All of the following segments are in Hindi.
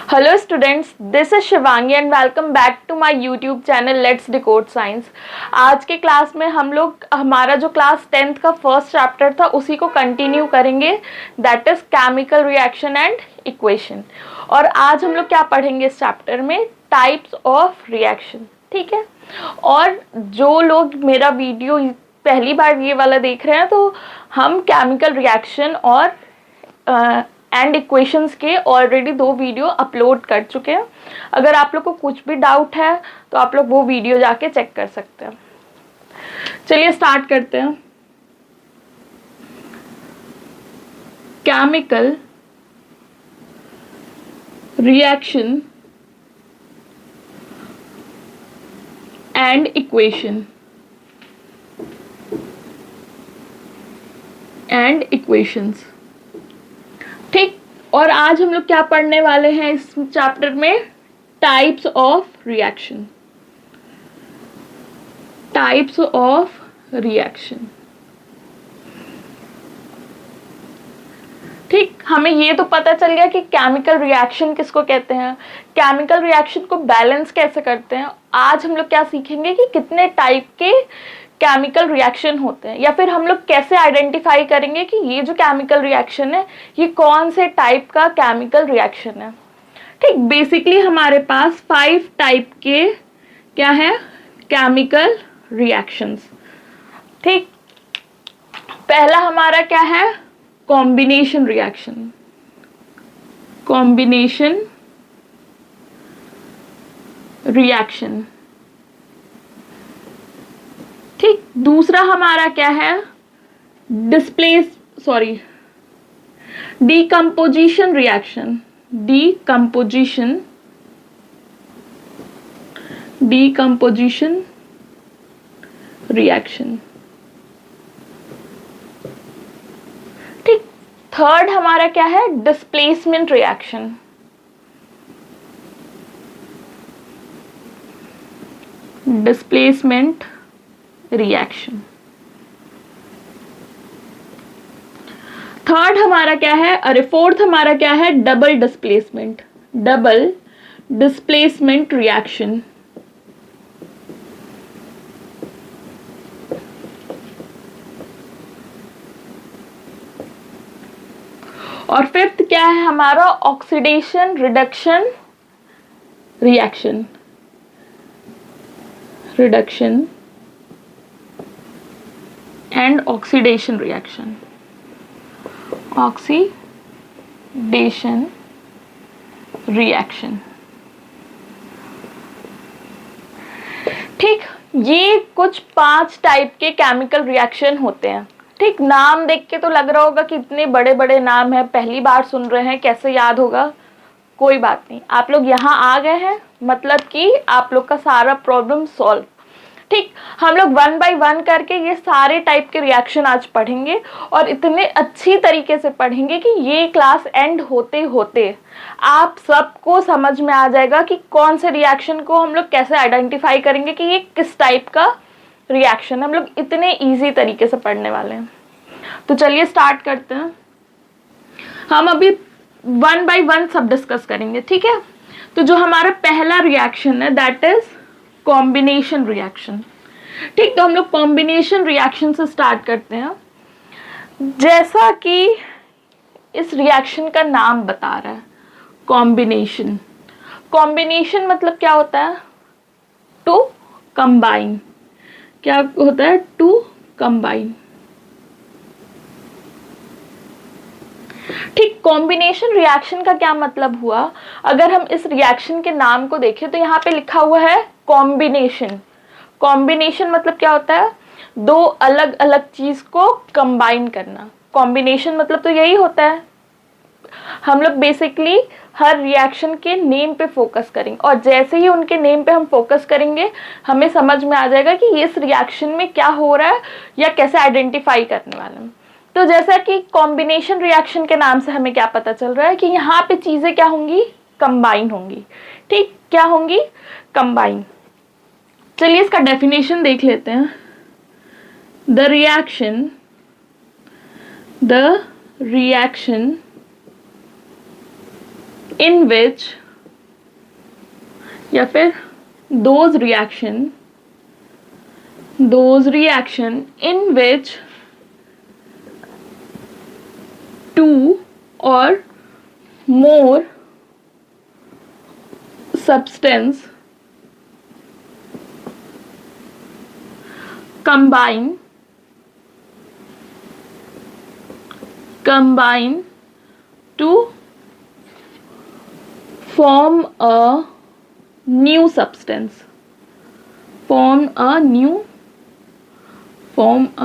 Hello students, this is Shivangi and welcome back to my YouTube channel Let's Decode Science। आज के क्लास में हम लोग हमारा जो क्लास 10th का फर्स्ट चैप्टर था उसी को कंटिन्यू करेंगे, that is chemical reaction and equation. और आज हम लोग क्या पढ़ेंगे इस चैप्टर में? Types of reaction. ठीक है, और जो लोग मेरा वीडियो पहली बार ये वाला देख रहे हैं तो हम केमिकल रिएक्शन और एंड इक्वेशंस के ऑलरेडी 2 वीडियो अपलोड कर चुके हैं। अगर आप लोग को कुछ भी डाउट है तो आप लोग वो वीडियो जाके चेक कर सकते हैं। चलिए स्टार्ट करते हैं। Chemical reaction and equation and equations. ठीक, और आज हम लोग क्या पढ़ने वाले हैं इस चैप्टर में? Types of reaction. Types of reaction. ठीक, हमें ये तो पता चल गया कि केमिकल रिएक्शन किसको कहते हैं, केमिकल रिएक्शन को बैलेंस कैसे करते हैं। आज हम लोग क्या सीखेंगे कि कितने टाइप के केमिकल रिएक्शन होते हैं, या फिर हम लोग कैसे आइडेंटिफाई करेंगे कि ये जो केमिकल रिएक्शन है ये कौन से टाइप का केमिकल रिएक्शन है। ठीक, बेसिकली हमारे पास 5 टाइप के क्या है केमिकल रिएक्शंस। ठीक, पहला हमारा क्या है? Combination reaction. Combination reaction. ठीक, दूसरा हमारा क्या है? Decomposition reaction. Decomposition reaction. ठीक, थर्ड हमारा क्या है? Displacement reaction. Displacement reaction. Third हमारा क्या है? अरे फोर्थ हमारा क्या है? Double displacement reaction. और फिफ्थ क्या है हमारा? Oxidation reduction reaction. Reduction and oxidation reaction. Oxidation reaction. ठीक, ये कुछ 5 टाइप के केमिकल रिएक्शन होते हैं। ठीक, नाम देख के तो लग रहा होगा कि इतने बड़े बड़े नाम है, पहली बार सुन रहे हैं, कैसे याद होगा? कोई बात नहीं, आप लोग यहाँ आ गए हैं मतलब कि आप लोग का सारा प्रॉब्लम सॉल्व। ठीक, हम लोग 1 बाय 1 करके ये सारे टाइप के रिएक्शन आज पढ़ेंगे और इतने अच्छी तरीके से पढ़ेंगे कि ये क्लास एंड होते होते आप सबको समझ में आ जाएगा कि कौन से रिएक्शन को हम लोग कैसे आइडेंटिफाई करेंगे कि ये किस टाइप का रिएक्शन। हम लोग इतने इजी तरीके से पढ़ने वाले हैं। तो चलिए स्टार्ट करते हैं। हम अभी 1 बाय 1 सब डिस्कस करेंगे। ठीक है, तो जो हमारा पहला रिएक्शन है दैट इज कॉम्बिनेशन रिएक्शन। ठीक, तो हम लोग कॉम्बिनेशन रिएक्शन से स्टार्ट करते हैं। जैसा कि इस रिएक्शन का नाम बता रहा है, कॉम्बिनेशन। कॉम्बिनेशन मतलब क्या होता है? To combine. क्या होता है? To combine. ठीक, कॉम्बिनेशन रिएक्शन का क्या मतलब हुआ? अगर हम इस रिएक्शन के नाम को देखें तो यहाँ पे लिखा हुआ है कॉम्बिनेशन। कॉम्बिनेशन मतलब क्या होता है? 2 अलग अलग चीज को कंबाइन करना। कॉम्बिनेशन मतलब तो यही होता है। हम लोग बेसिकली हर रिएक्शन के नेम पे फोकस करेंगे और जैसे ही उनके नेम पे हम फोकस करेंगे हमें समझ में आ जाएगा कि इस रिएक्शन में क्या हो रहा है या कैसे आइडेंटिफाई करने वाले हैं। तो जैसा कि कॉम्बिनेशन रिएक्शन के नाम से हमें क्या पता चल रहा है कि यहाँ पे चीजें क्या होंगी? कंबाइन होंगी। ठीक, क्या होंगी? कंबाइन। चलिए इसका डेफिनेशन देख लेते हैं। द reaction in which या फिर those reaction in which two or more substance combine to form a new substance, form a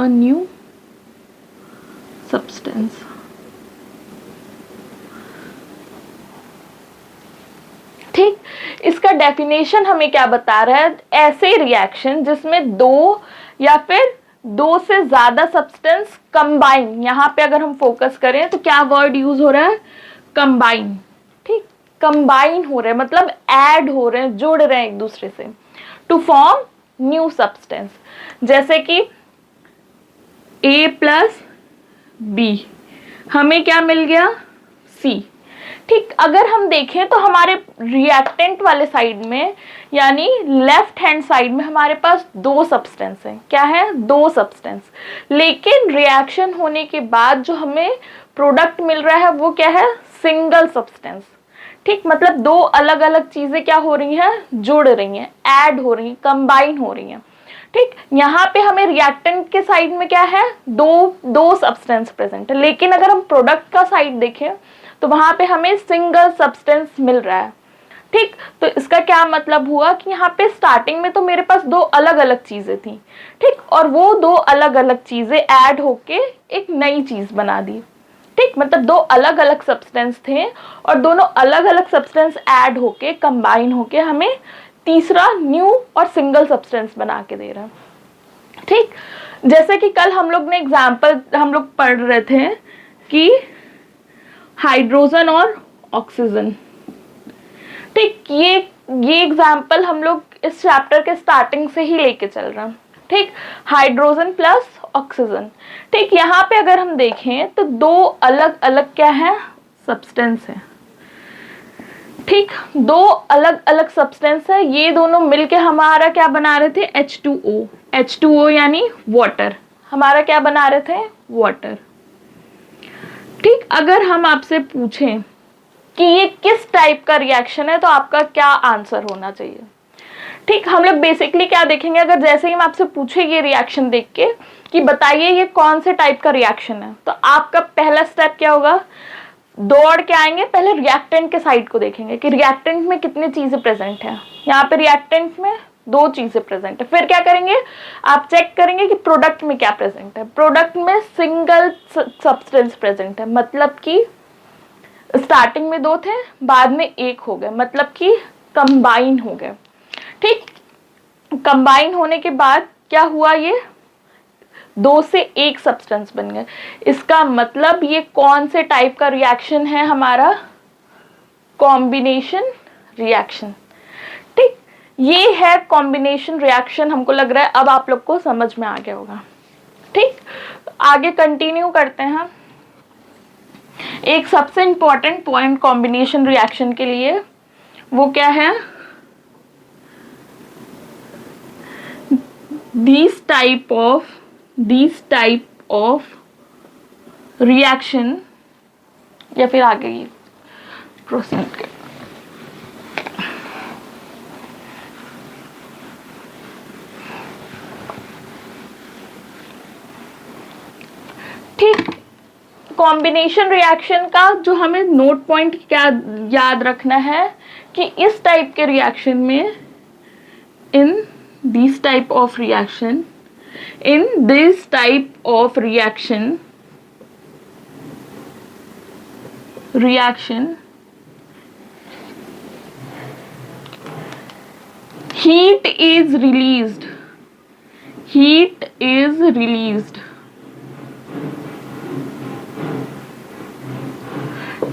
new substance. ठीक, इसका डेफिनेशन हमें क्या बता रहा है? ऐसे रिएक्शन जिसमें दो या फिर दो से ज्यादा सब्सटेंस कंबाइन, यहाँ पे अगर हम फोकस करें तो क्या वर्ड यूज हो रहा है? कंबाइन। ठीक, कंबाइन हो रहे हैं मतलब ऐड हो रहे हैं, जुड़ रहे हैं एक दूसरे से, टू फॉर्म न्यू सब्सटेंस। जैसे कि A प्लस B, हमें क्या मिल गया? C। ठीक, अगर हम देखें तो हमारे रिएक्टेंट वाले साइड में यानी लेफ्ट हैंड साइड में हमारे पास दो सब्सटेंस हैं। क्या है? दो सब्सटेंस। लेकिन रिएक्शन होने के बाद जो हमें प्रोडक्ट मिल रहा है वो क्या है? Single substance. ठीक, मतलब दो अलग अलग चीजें क्या हो रही हैं? जुड़ रही हैं, ऐड हो रही हैं, कंबाइन हो रही हैं। ठीक, यहाँ पे हमें रिएक्टेंट के साइड में क्या है? दो सब्सटेंस प्रेजेंट है। लेकिन अगर हम प्रोडक्ट का साइड देखें तो वहां पे हमें सिंगल सब्सटेंस मिल रहा है। ठीक, तो इसका क्या मतलब हुआ कि यहाँ पे स्टार्टिंग में तो मेरे पास दो अलग अलग चीजें थी। ठीक, और वो दो अलग अलग चीजें ऐड होके एक नई चीज बना दी। ठीक, मतलब दो अलग अलग सब्सटेंस थे और दोनों अलग अलग सब्सटेंस ऐड होके कंबाइन होके हमें तीसरा न्यू और सिंगल सब्सटेंस बना के दे रहा है। ठीक, जैसे कि कल हम लोग ने एग्जाम्पल हम लोग पढ़ रहे थे कि हाइड्रोजन और ऑक्सीजन। ठीक, ये एग्जाम्पल हम लोग इस चैप्टर के स्टार्टिंग से ही लेके चल रहे हैं। ठीक, हाइड्रोजन प्लस ऑक्सीजन। ठीक, यहाँ पे अगर हम देखें तो दो अलग अलग क्या है? सब्सटेंस है। ठीक, दो अलग अलग सब्सटेंस है, ये दोनों मिलके हमारा क्या बना रहे थे? H2O। H2O यानी वाटर। हमारा क्या बना रहे थे? वाटर। ठीक, अगर हम आपसे पूछें कि ये किस टाइप का रिएक्शन है तो आपका क्या आंसर होना चाहिए? ठीक, हम लोग बेसिकली क्या देखेंगे? अगर जैसे ही हम आपसे पूछे ये रिएक्शन देख के कि बताइए ये कौन से टाइप का रिएक्शन है, तो आपका पहला स्टेप क्या होगा? दौड़ के आएंगे, पहले रिएक्टेंट के साइड को देखेंगे कि रिएक्टेंट में कितनी चीजें प्रेजेंट है। यहाँ पे रिएक्टेंट में दो चीजें प्रेजेंट है। फिर क्या करेंगे? आप चेक करेंगे कि प्रोडक्ट में क्या प्रेजेंट है। प्रोडक्ट में सिंगल सब्सटेंस प्रेजेंट है, मतलब कि स्टार्टिंग में दो थे, बाद में एक हो गए, मतलब कि कंबाइन हो गए। ठीक, कंबाइन होने के बाद क्या हुआ? ये दो से एक सब्सटेंस बन गए। इसका मतलब ये कौन से टाइप का रिएक्शन है? हमारा कॉम्बिनेशन रिएक्शन। ठीक, ये है कॉम्बिनेशन रिएक्शन। हमको लग रहा है अब आप लोग को समझ में आ गया होगा। ठीक, आगे कंटिन्यू करते हैं। एक सबसे इंपॉर्टेंट पॉइंट कॉम्बिनेशन रिएक्शन के लिए वो क्या है? these type of reaction, या फिर आगे ये प्रोसीड कर। ठीक, कॉम्बिनेशन रिएक्शन का जो हमें नोट पॉइंट क्या याद रखना है कि इस टाइप के रिएक्शन में in this type of reaction heat is released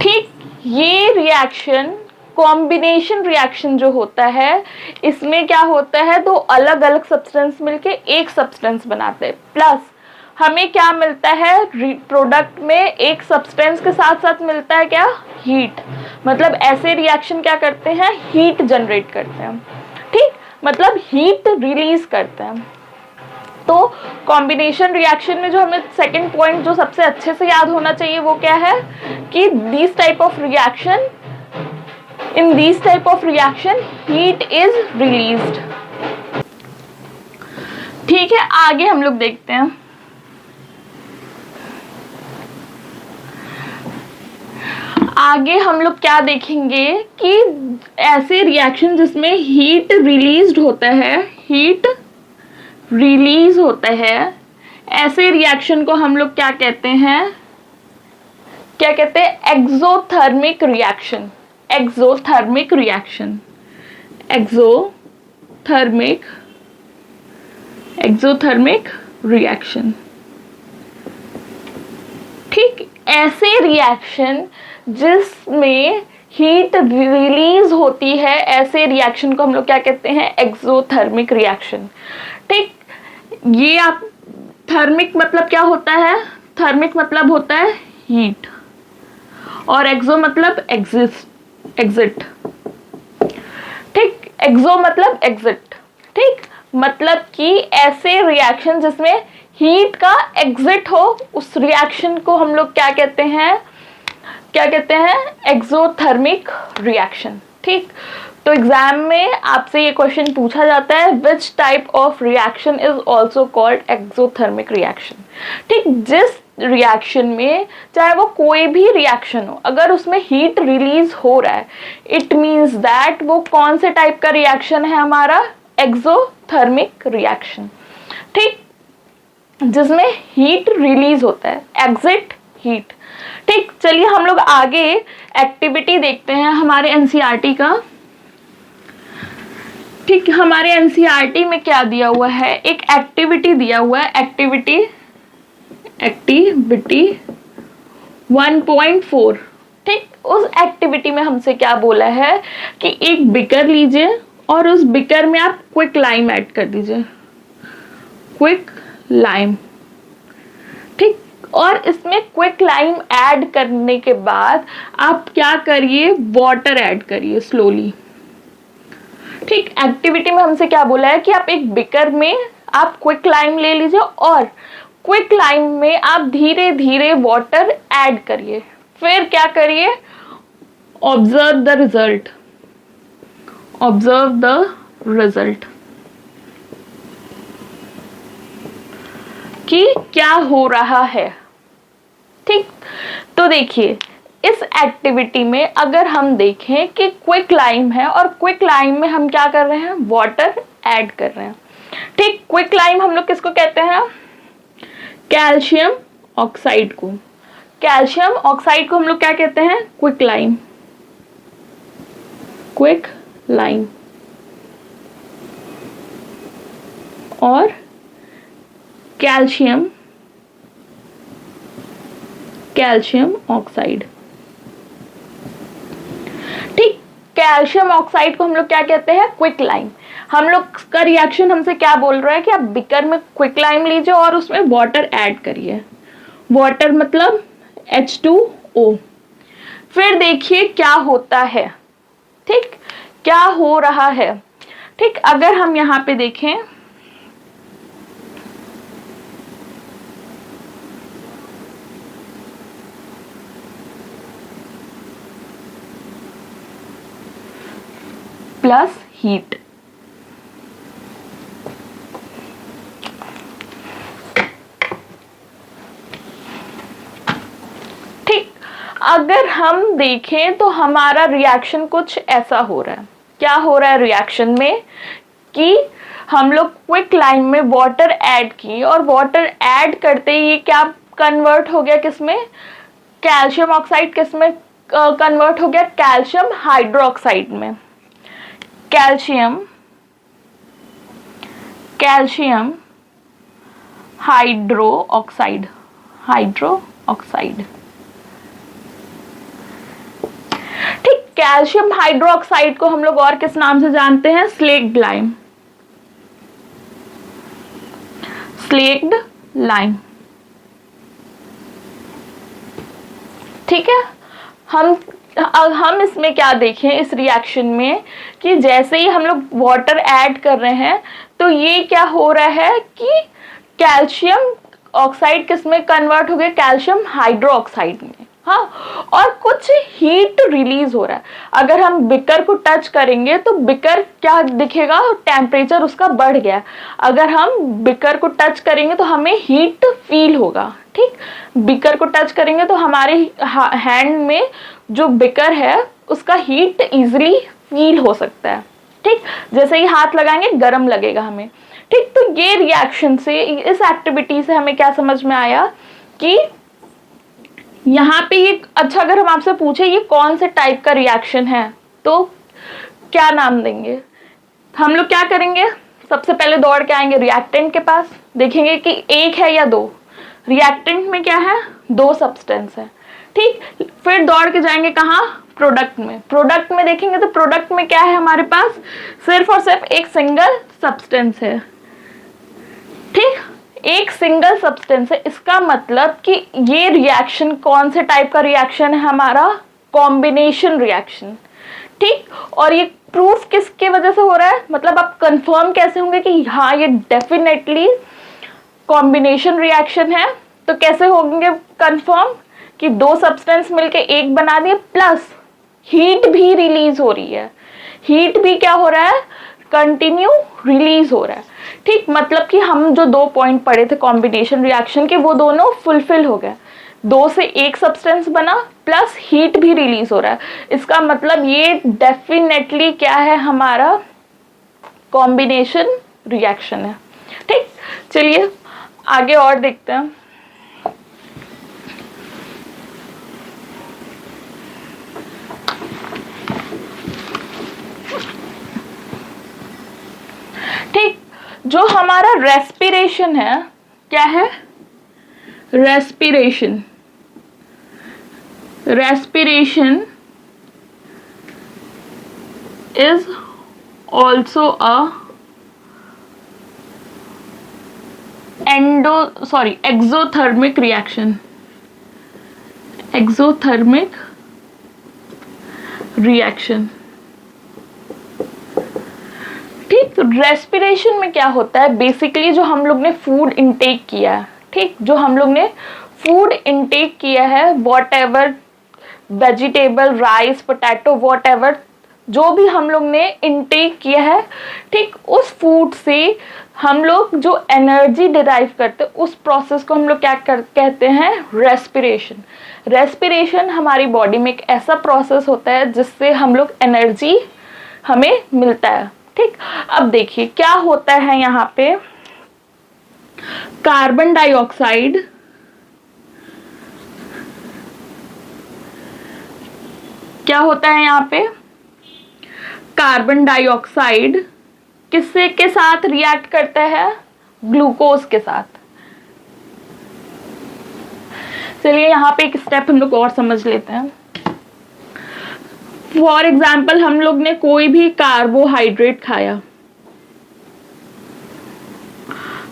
ठीक, ये रिएक्शन कॉम्बिनेशन रिएक्शन जो होता है इसमें क्या होता है? दो अलग अलग सब्सटेंस मिलके एक सब्सटेंस बनाते हैं, प्लस हमें क्या मिलता है प्रोडक्ट में, एक सब्सटेंस के साथ साथ मिलता है क्या, हीट। मतलब ऐसे रिएक्शन क्या करते हैं, हीट जनरेट करते हैं, ठीक, मतलब हीट रिलीज करते हैं। तो कॉम्बिनेशन रिएक्शन में जो हमें सेकंड पॉइंट जो सबसे अच्छे से याद होना चाहिए वो क्या है कि this type of reaction, in this type of reaction heat is released. ठीक है, आगे हम लोग देखते हैं। आगे हम लोग क्या देखेंगे कि ऐसे रिएक्शन जिसमें हीट रिलीज्ड होता है, हीट रिलीज होता है, ऐसे रिएक्शन को हम लोग क्या कहते हैं, क्या कहते हैं, exothermic reaction. Exothermic reaction, exothermic, exothermic reaction. ठीक, ऐसे रिएक्शन जिसमें हीट रिलीज होती है, ऐसे रिएक्शन को हम लोग क्या कहते हैं, एक्सोथर्मिक रिएक्शन। ठीक, ये आप, थर्मिक मतलब क्या होता है, थर्मिक मतलब होता है हीट, और एक्सो मतलब एग्जिट। ठीक, एक्सो मतलब एग्जिट। ठीक, मतलब कि ऐसे रिएक्शन जिसमें हीट का एग्जिट हो, उस रिएक्शन को हम लोग क्या कहते हैं, क्या कहते हैं, एक्सोथर्मिक रिएक्शन। ठीक, तो एग्जाम में आपसे ये क्वेश्चन पूछा जाता है, which type of reaction is also called exothermic reaction. ठीक, जिस रिएक्शन में, चाहे वो कोई भी रिएक्शन हो, अगर उसमें हीट रिलीज हो रहा है, इट मीन्स दैट वो कौन से टाइप का रिएक्शन है हमारा, एक्सोथर्मिक रिएक्शन। ठीक, जिसमें हीट रिलीज होता है, एग्जिट हीट। ठीक, चलिए हम लोग आगे एक्टिविटी देखते हैं हमारे एनसीईआरटी का। ठीक, हमारे एनसीईआरटी में क्या दिया हुआ है, एक एक्टिविटी दिया हुआ है, एक्टिविटी 1.4। ठीक, उस एक्टिविटी में हमसे क्या बोला है कि एक बिकर लीजिए और उस बिकर में आप क्विक लाइम ऐड कर दीजिए, क्विक लाइम। ठीक, और इसमें क्विक लाइम ऐड करने के बाद आप क्या करिए, वाटर ऐड करिए स्लोली। ठीक, एक्टिविटी में हमसे क्या बोला है कि आप एक बिकर में आप क्विक लाइम ले लीजिए और क्विक लाइम में आप धीरे धीरे वाटर ऐड करिए, फिर क्या करिए, observe the result, observe the result कि क्या हो रहा है। ठीक, तो देखिए इस एक्टिविटी में अगर हम देखें कि क्विक लाइम है और क्विक लाइम में हम क्या कर रहे हैं, वाटर ऐड कर रहे हैं। ठीक, क्विक लाइम हम लोग किसको कहते हैं, कैल्शियम ऑक्साइड को। कैल्शियम ऑक्साइड को हम लोग क्या कहते हैं, क्विक लाइम, क्विक लाइम। और कैल्शियम, कैल्शियम ऑक्साइड। ठीक, कैल्शियम ऑक्साइड को हम लोग क्या कहते हैं, क्विक लाइम। हम लोग का रिएक्शन हमसे क्या बोल रहा है कि आप बिकर में क्विक लाइम लीजिए और उसमें वाटर ऐड करिए, वाटर मतलब H2O। फिर देखिए क्या होता है। ठीक, क्या हो रहा है। ठीक, अगर हम यहाँ पे देखें, प्लस हीट, ठीक, अगर हम देखें तो हमारा रिएक्शन कुछ ऐसा हो रहा है। क्या हो रहा है रिएक्शन में कि हम लोग क्विक लाइम में वाटर ऐड की और वाटर ऐड करते ही ये क्या कन्वर्ट हो गया, किसमें, कैल्शियम ऑक्साइड किसमें कन्वर्ट हो गया, कैल्शियम हाइड्रोक्साइड में। Calcium, calcium hydro oxide, hydro oxide. ठीक, कैल्शियम हाइड्रोक्साइड को हम लोग और किस नाम से जानते हैं, स्लेक्ड लाइम, स्लेक्ड लाइम। ठीक है। हम इसमें क्या देखें इस रिएक्शन में कि जैसे ही हम लोग वाटर ऐड कर रहे हैं तो ये क्या हो रहा है कि कैल्शियम ऑक्साइड किस में कन्वर्ट हो गया, कैल्शियम हाइड्रोक्साइड में। हाँ, और कुछ हीट रिलीज हो रहा है। अगर हम बिकर को टच करेंगे तो बिकर क्या दिखेगा, टेम्परेचर उसका बढ़ गया। अगर हम बिकर को टच करेंगे तो हमें हीट फील होगा। ठीक, बिकर को टच करेंगे तो हमारे हैंड में जो बिकर है उसका हीट इजीली फील हो सकता है। ठीक, जैसे ही हाथ लगाएंगे गर्म लगेगा हमें। ठीक, तो ये रिएक्शन से, इस एक्टिविटी से हमें क्या समझ में आया कि यहाँ पे ये, अच्छा अगर हम आपसे पूछे ये कौन से टाइप का रिएक्शन है तो क्या नाम देंगे? हम लोग क्या करेंगे, सबसे पहले दौड़ के आएंगे रिएक्टेंट के पास, देखेंगे कि एक है या दो। रिएक्टेंट में क्या है, दो सब्सटेंस है। ठीक, फिर दौड़ के जाएंगे कहाँ, प्रोडक्ट में। प्रोडक्ट में देखेंगे तो प्रोडक्ट में क्या है, हमारे पास सिर्फ और सिर्फ एक सिंगल सब्सटेंस है। ठीक, एक सिंगल सब्सटेंस है। इसका मतलब कि ये रिएक्शन कौन से टाइप का रिएक्शन है, हमारा कॉम्बिनेशन रिएक्शन। ठीक, और ये प्रूफ किसके वजह से हो रहा है, मतलब आप कंफर्म कैसे होंगे कि हाँ ये डेफिनेटली कॉम्बिनेशन रिएक्शन है? तो कैसे होंगे कंफर्म कि दो सब्सटेंस मिलके एक बना दिए, प्लस हीट भी रिलीज हो रही है। हीट भी क्या हो रहा है, कंटिन्यू रिलीज हो रहा है। ठीक, मतलब कि हम जो दो पॉइंट पढ़े थे कॉम्बिनेशन रिएक्शन के वो दोनों फुलफिल हो गए। दो से एक सब्सटेंस बना प्लस हीट भी रिलीज हो रहा है। इसका मतलब ये डेफिनेटली क्या है, हमारा कॉम्बिनेशन रिएक्शन है। ठीक, चलिए आगे और देखते हैं। ठीक, जो हमारा रेस्पिरेशन है, क्या है, respiration. Respiration is also a exothermic reaction. Exothermic reaction. ठीक, रेस्पिरेशन में क्या होता है, बेसिकली जो हम लोग ने फूड इनटेक किया है, ठीक, जो हम लोग ने फूड इनटेक किया है, what ever vegetable, rice, potato, what ever जो भी हम लोग ने इनटेक किया है, ठीक, उस फूड से हम लोग जो एनर्जी डिराइव करते हैं उस प्रोसेस को हम लोग क्या कहते हैं, रेस्पिरेशन। रेस्पिरेशन हमारी बॉडी में एक ऐसा प्रोसेस होता है जिससे हम लोग एनर्जी हमें मिलता है। ठीक, अब देखिए क्या होता है यहाँ पे, कार्बन डाइऑक्साइड क्या होता है यहाँ पे, कार्बन डाइऑक्साइड किससे के साथ रिएक्ट करता है, ग्लूकोज के साथ। चलिए यहाँ पे एक स्टेप हम लोग और समझ लेते हैं। फॉर एग्जाम्पल हम लोग ने कोई भी कार्बोहाइड्रेट खाया,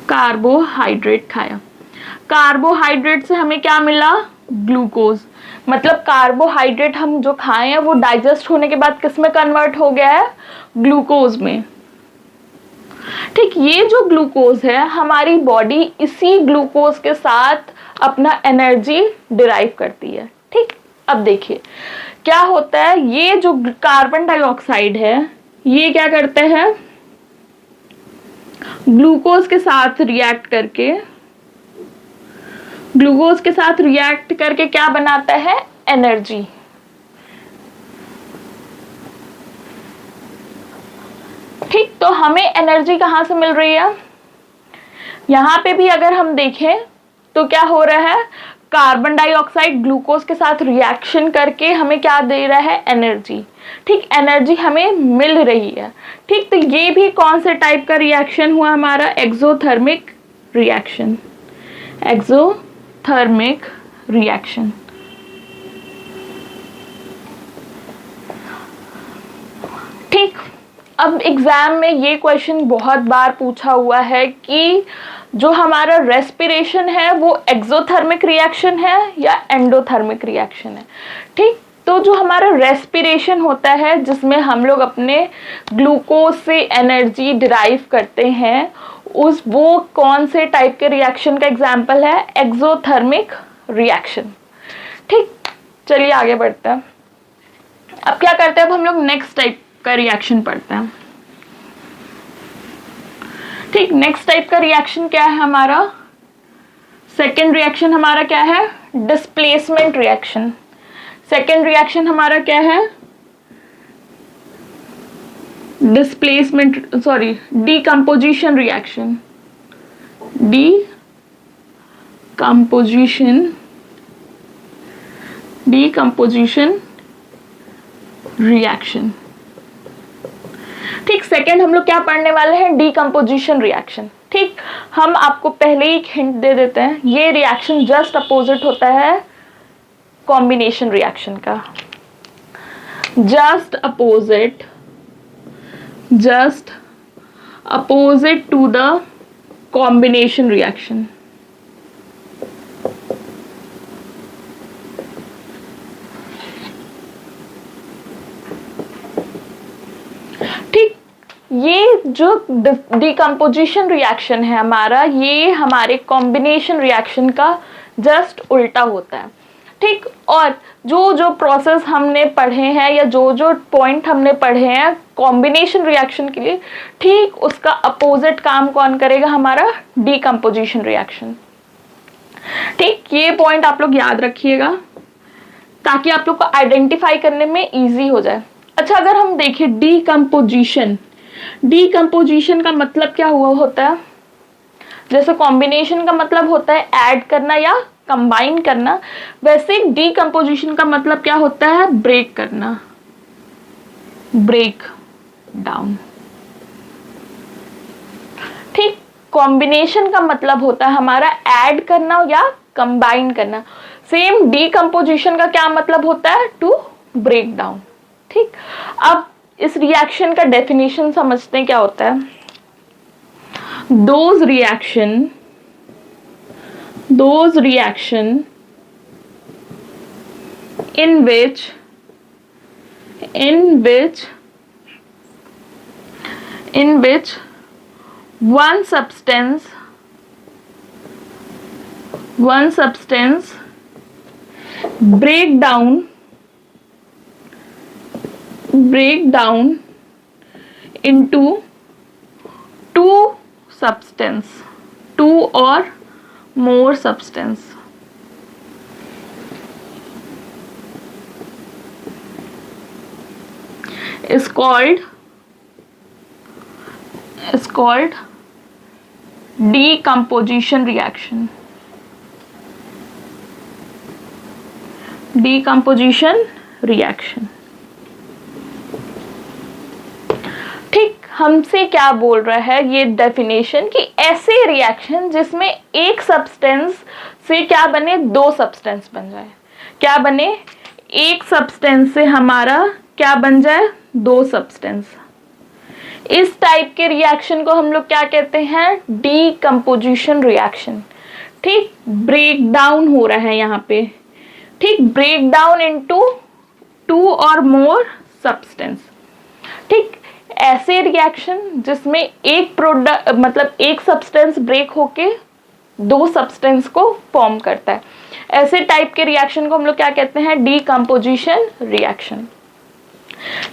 कार्बोहाइड्रेट खाया, कार्बोहाइड्रेट से हमें क्या मिला, ग्लूकोज। मतलब कार्बोहाइड्रेट हम जो खाए हैं वो डाइजेस्ट होने के बाद किस में कन्वर्ट हो गया है, ग्लूकोज में। ठीक, ये जो ग्लूकोज है हमारी बॉडी इसी ग्लूकोज के साथ अपना एनर्जी डिराइव करती है। ठीक, अब देखिए क्या होता है, ये जो कार्बन डाइऑक्साइड है ये क्या करते हैं, ग्लूकोज के साथ रिएक्ट करके, ग्लूकोज के साथ रिएक्ट करके क्या बनाता है, एनर्जी। ठीक, तो हमें एनर्जी कहां से मिल रही है, यहां पे भी अगर हम देखें तो क्या हो रहा है, कार्बन डाइऑक्साइड ग्लूकोज के साथ रिएक्शन करके हमें क्या दे रहा है, एनर्जी। ठीक, एनर्जी हमें मिल रही है। ठीक, तो ये भी कौन से टाइप का रिएक्शन हुआ हमारा, एक्सोथर्मिक रिएक्शन। Exothermic reaction. ठीक, अब एग्जाम में ये क्वेश्चन बहुत बार पूछा हुआ है कि जो हमारा रेस्पिरेशन है वो एक्सोथर्मिक रिएक्शन है या एंडोथर्मिक रिएक्शन है। ठीक, तो जो हमारा रेस्पिरेशन होता है जिसमें हम लोग अपने ग्लूकोज से एनर्जी डिराइव करते हैं, वो कौन से टाइप के रिएक्शन का एग्जाम्पल है? Exothermic reaction. ठीक, चलिए आगे बढ़ते हैं। अब क्या करते हैं, अब हम लोग नेक्स्ट टाइप का रिएक्शन पढ़ते हैं। ठीक, नेक्स्ट टाइप का रिएक्शन क्या है हमारा? सेकेंड रिएक्शन हमारा क्या है? Displacement reaction. सेकेंड रिएक्शन हमारा क्या है? Displacement, sorry, decomposition reaction. Decomposition reaction. ठीक, सेकेंड हम लोग क्या पढ़ने वाले हैं? Decomposition reaction. ठीक, हम आपको पहले ही हिंट दे देते हैं, ये रिएक्शन जस्ट अपोजिट होता है कॉम्बिनेशन रिएक्शन का। Just opposite to the combination reaction. ठीक, ये जो डिकम्पोजिशन रिएक्शन है हमारा, ये हमारे कॉम्बिनेशन रिएक्शन का जस्ट उल्टा होता है। ठीक, और जो प्रोसेस हमने पढ़े हैं या जो पॉइंट हमने पढ़े हैं कॉम्बिनेशन रिएक्शन के लिए, ठीक उसका अपोजिट काम कौन करेगा? हमारा डीकम्पोजिशन रिएक्शन। ठीक, ये पॉइंट आप लोग याद रखिएगा ताकि आप लोग को आइडेंटिफाई करने में इजी हो जाए। अच्छा, अगर हम देखें डीकम्पोजिशन का मतलब क्या होता है? जैसे कॉम्बिनेशन का मतलब होता है ऐड करना या कंबाइन करना, वैसे डीकम्पोजिशन का मतलब क्या होता है? ब्रेक करना, ब्रेक डाउन। ठीक, कॉम्बिनेशन का मतलब होता है हमारा ऐड करना या कंबाइन करना। सेम डीकम्पोजिशन का क्या मतलब होता है? To break down. ठीक, अब इस रिएक्शन का डेफिनेशन समझते हैं क्या होता है। those reaction in which one substance break down into two or more substance is called decomposition reaction। ठीक, हमसे क्या बोल रहा है ये डेफिनेशन कि ऐसे रिएक्शन जिसमें एक सब्सटेंस से क्या बने? दो सब्सटेंस बन जाए। क्या बने? एक सब्सटेंस से हमारा क्या बन जाए? दो सब्सटेंस। इस टाइप के रिएक्शन को हम लोग क्या कहते हैं? Decomposition reaction. ठीक, ब्रेक डाउन हो रहा है यहाँ पे। ठीक, ब्रेक डाउन इनटू टू और मोर सब्सटेंस। ठीक, ऐसे रिएक्शन जिसमें एक प्रोडक्ट मतलब एक सब्सटेंस ब्रेक होके दो सब्सटेंस को फॉर्म करता है, ऐसे टाइप के रिएक्शन को हम लोग क्या कहते हैं? Decomposition reaction.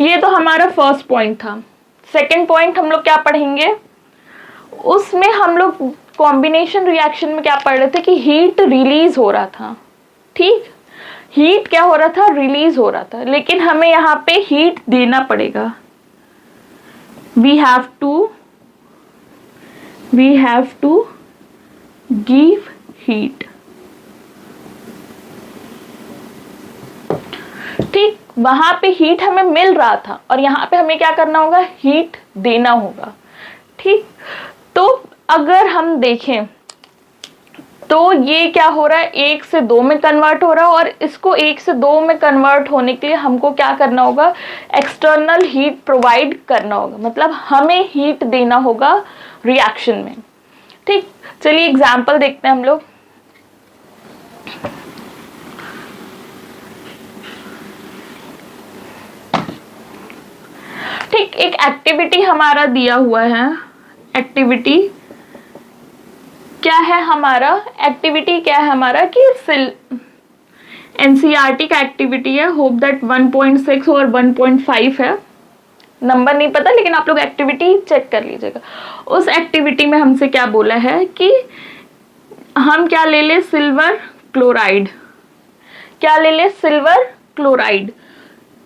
ये तो हमारा फर्स्ट पॉइंट था। सेकंड पॉइंट हम लोग क्या पढ़ेंगे? उसमें हम लोग कॉम्बिनेशन रिएक्शन में क्या पढ़ रहे थे कि हीट रिलीज हो रहा था। ठीक, हीट क्या हो रहा था? रिलीज हो रहा था, लेकिन हमें यहाँ पे हीट देना पड़ेगा। we have to give heat। ठीक, वहां पे हीट हमें मिल रहा था और यहाँ पे हमें क्या करना होगा? हीट देना होगा। ठीक, तो अगर हम देखें तो ये क्या हो रहा है, 1 से 2 में कन्वर्ट हो रहा है, और इसको 1 से 2 में कन्वर्ट होने के लिए हमको क्या करना होगा, एक्सटर्नल हीट प्रोवाइड करना होगा, मतलब हमें हीट देना होगा रिएक्शन में। ठीक, चलिए एग्जाम्पल देखते हैं हम लोग। ठीक, एक एक्टिविटी हमारा दिया हुआ है। एक्टिविटी क्या है हमारा, एक्टिविटी क्या है हमारा कि एनसीईआरटी का एक्टिविटी है, होप दैट 1.6 और 1.5 है, नंबर नहीं पता, लेकिन आप लोग एक्टिविटी चेक कर लीजिएगा। उस एक्टिविटी में हमसे क्या बोला है कि हम क्या ले ले, सिल्वर क्लोराइड, क्या ले ले, सिल्वर क्लोराइड।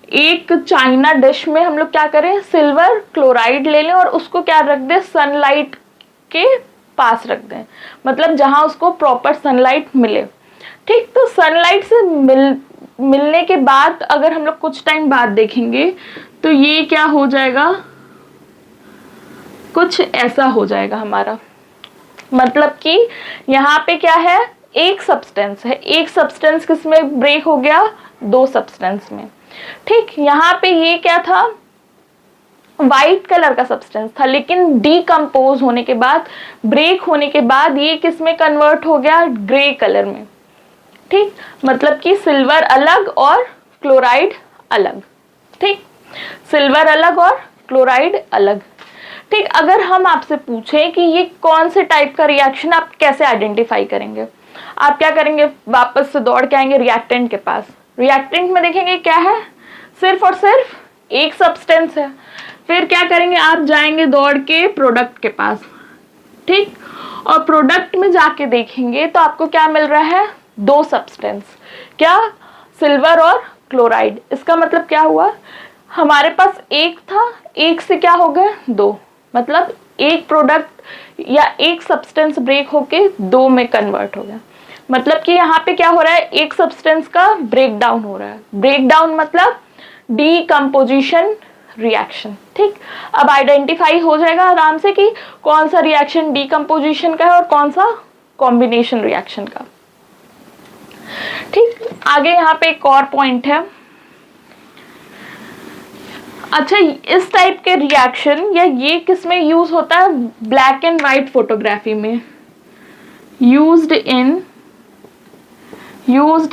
एक चाइना डिश में हम लोग क्या करें, सिल्वर क्लोराइड ले लें और उसको क्या रख दें, सनलाइट के पास रख दें, मतलब जहां उसको प्रॉपर सनलाइट मिले। ठीक, तो सनलाइट से मिलने के बाद अगर हम लोग कुछ टाइम बाद देखेंगे तो ये क्या हो जाएगा, कुछ ऐसा हो जाएगा हमारा, मतलब कि यहाँ पे क्या है, एक सब्सटेंस है, एक सब्सटेंस किसमें ब्रेक हो गया, 2 सब्सटेंस में। ठीक, यहाँ पे ये क्या था, वाइट कलर का सब्सटेंस था, लेकिन डीकम्पोज होने के बाद, ब्रेक होने के बाद ये किस में कन्वर्ट हो गया, ग्रे कलर में। ठीक, मतलब कि सिल्वर अलग और क्लोराइड अलग। ठीक, सिल्वर अलग और क्लोराइड अलग। ठीक, अगर हम आपसे पूछें कि ये कौन से टाइप का रिएक्शन, आप कैसे आइडेंटिफाई करेंगे, आप क्या करेंगे, वापस से दौड़ के आएंगे रिएक्टेंट के पास, रिएक्टेंट में देखेंगे क्या है, सिर्फ और सिर्फ एक सब्सटेंस है। फिर क्या करेंगे, आप जाएंगे दौड़ के प्रोडक्ट के पास। ठीक, और प्रोडक्ट में जाके देखेंगे तो आपको क्या मिल रहा है, 2 सब्सटेंस, क्या, सिल्वर और क्लोराइड। इसका मतलब क्या हुआ, हमारे पास एक था, एक से क्या हो गए 2, मतलब एक प्रोडक्ट या एक सब्सटेंस ब्रेक होके 2 में कन्वर्ट हो गया। मतलब कि यहाँ पे क्या हो रहा है, एक सब्सटेंस का ब्रेक डाउन हो रहा है। ब्रेक डाउन मतलब डीकम्पोजिशन रिएक्शन। ठीक, अब आइडेंटिफाई हो जाएगा आराम से कि कौन सा रिएक्शन डीकम्पोजिशन का है और कौन सा कॉम्बिनेशन रिएक्शन का। ठीक, आगे यहाँ पे एक और पॉइंट है। अच्छा, इस टाइप के रिएक्शन या ये किस में यूज होता है, ब्लैक एंड व्हाइट फोटोग्राफी में, used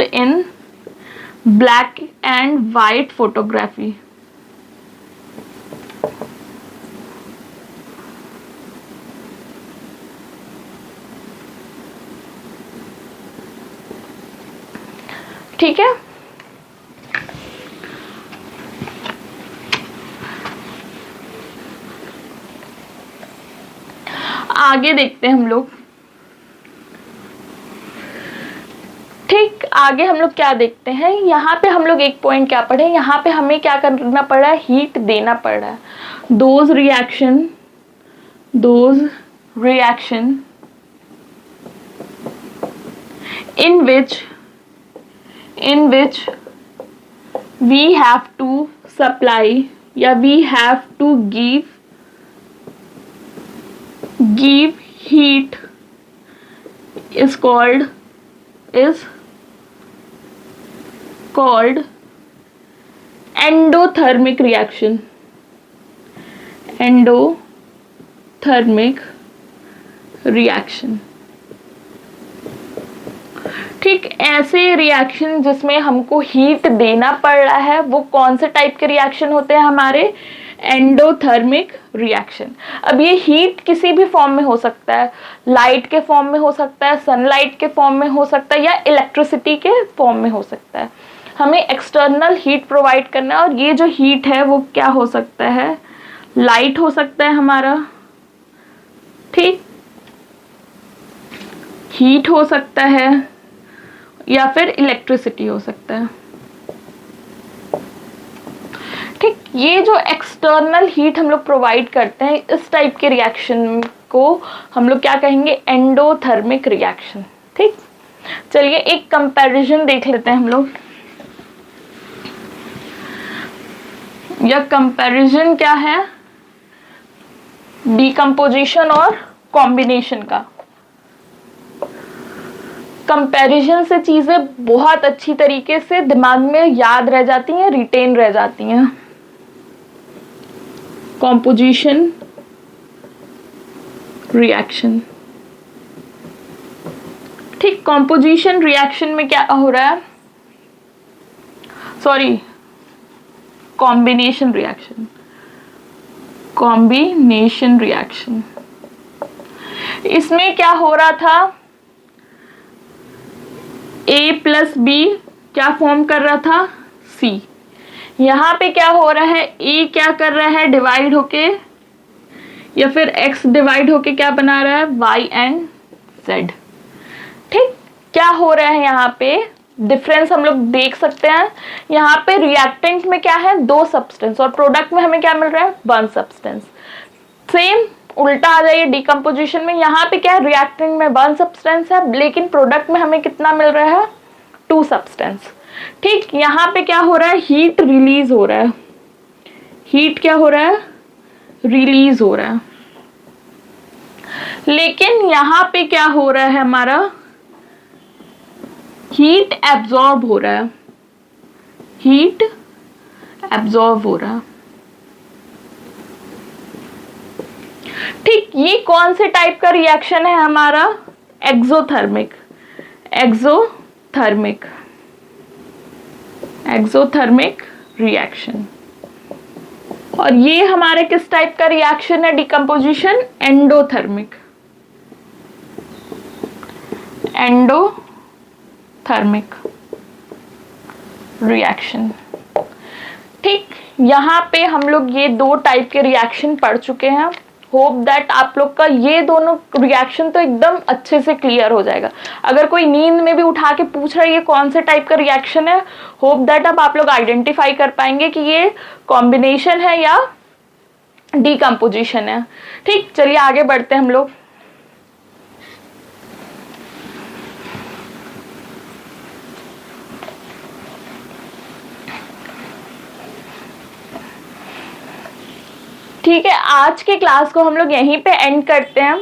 in black and white photography. ठीक है, आगे देखते हैं हम लोग। ठीक, आगे हम लोग क्या देखते हैं, यहाँ पे हम लोग एक पॉइंट क्या पढ़े, यहाँ पे हमें क्या करना पड़ रहा है, हीट देना पड़ रहा है। Those reaction in which we have to supply या we have to give heat is called endothermic reaction। ठीक, ऐसे रिएक्शन जिसमें हमको हीट देना पड़ रहा है वो कौन से टाइप के रिएक्शन होते हैं हमारे, एंडोथर्मिक रिएक्शन। अब ये हीट किसी भी फॉर्म में हो सकता है, लाइट के फॉर्म में हो सकता है, सनलाइट के फॉर्म में हो सकता है, या इलेक्ट्रिसिटी के फॉर्म में हो सकता है। हमें एक्सटर्नल हीट प्रोवाइड करना है, और ये जो हीट है वो क्या हो सकता है, लाइट हो सकता है हमारा, ठीक, हीट हो सकता है या फिर इलेक्ट्रिसिटी हो सकता है। ठीक, ये जो एक्सटर्नल हीट हम लोग प्रोवाइड करते हैं, इस टाइप के रिएक्शन को हम लोग क्या कहेंगे, एंडोथर्मिक रिएक्शन। ठीक, चलिए एक कंपैरिजन देख लेते हैं हम लोग। यह कंपैरिजन क्या है, डीकम्पोजिशन और कॉम्बिनेशन का। कंपैरिजन से चीजें बहुत अच्छी तरीके से दिमाग में याद रह जाती हैं, रिटेन रह जाती हैं। कॉम्पोजिशन रिएक्शन, ठीक, कॉम्पोजिशन रिएक्शन में क्या हो रहा है, sorry, combination reaction, combination reaction, इसमें क्या हो रहा था, A प्लस बी क्या फॉर्म कर रहा था, C। यहां पे क्या हो रहा है, A क्या कर रहा है, डिवाइड होके, या फिर X डिवाइड होके क्या बना रहा है, Y एंड Z। ठीक, क्या हो रहा है यहाँ पे डिफरेंस हम लोग देख सकते हैं। यहाँ पे रिएक्टेंट में क्या है, 2 सब्सटेंस, और प्रोडक्ट में हमें क्या मिल रहा है, 1 सब्सटेंस। सेम उल्टा आ जाइए डिकम्पोजिशन में, यहाँ पे क्या है, रिएक्टेंट में 1 सब्सटेंस है, लेकिन प्रोडक्ट में हमें कितना मिल रहा है, 2 सब्सटेंस। ठीक, यहाँ पे क्या हो रहा है, हीट रिलीज हो रहा है, हीट क्या हो रहा है, रिलीज हो रहा है। लेकिन यहाँ पे क्या हो रहा है, हमारा हीट एब्जॉर्ब हो रहा है, हीट एब्जॉर्ब हो रहा है। ठीक, ये कौन से टाइप का रिएक्शन है हमारा, एक्सोथर्मिक, एक्सोथर्मिक, एक्सोथर्मिक रिएक्शन। और ये हमारे किस टाइप का रिएक्शन है, डिकम्पोजिशन, एंडोथर्मिक, एंडोथर्मिक रिएक्शन। ठीक, यहाँ पे हम लोग ये 2 टाइप के रिएक्शन पढ़ चुके हैं। होप दैट आप लोग का ये दोनों रिएक्शन तो एकदम अच्छे से क्लियर हो जाएगा। अगर कोई नींद में भी उठा के पूछ रहा है ये कौन से टाइप का रिएक्शन है, होप दैट अब आप लोग आइडेंटिफाई कर पाएंगे कि ये कॉम्बिनेशन है या डिकम्पोजिशन है। ठीक, चलिए आगे बढ़ते हैं हम लोग। ठीक है, आज के क्लास को हम लोग यहीं पे एंड करते हैं।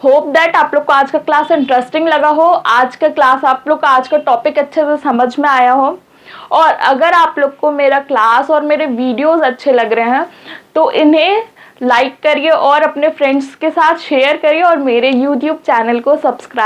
होप दैट आप लोग को आज का क्लास इंटरेस्टिंग लगा हो, आज का क्लास आप लोग का आज का टॉपिक अच्छे से समझ में आया हो। और अगर आप लोग को मेरा क्लास और मेरे वीडियोस अच्छे लग रहे हैं तो इन्हें लाइक करिए और अपने फ्रेंड्स के साथ शेयर करिए और मेरे YouTube चैनल को सब्सक्राइब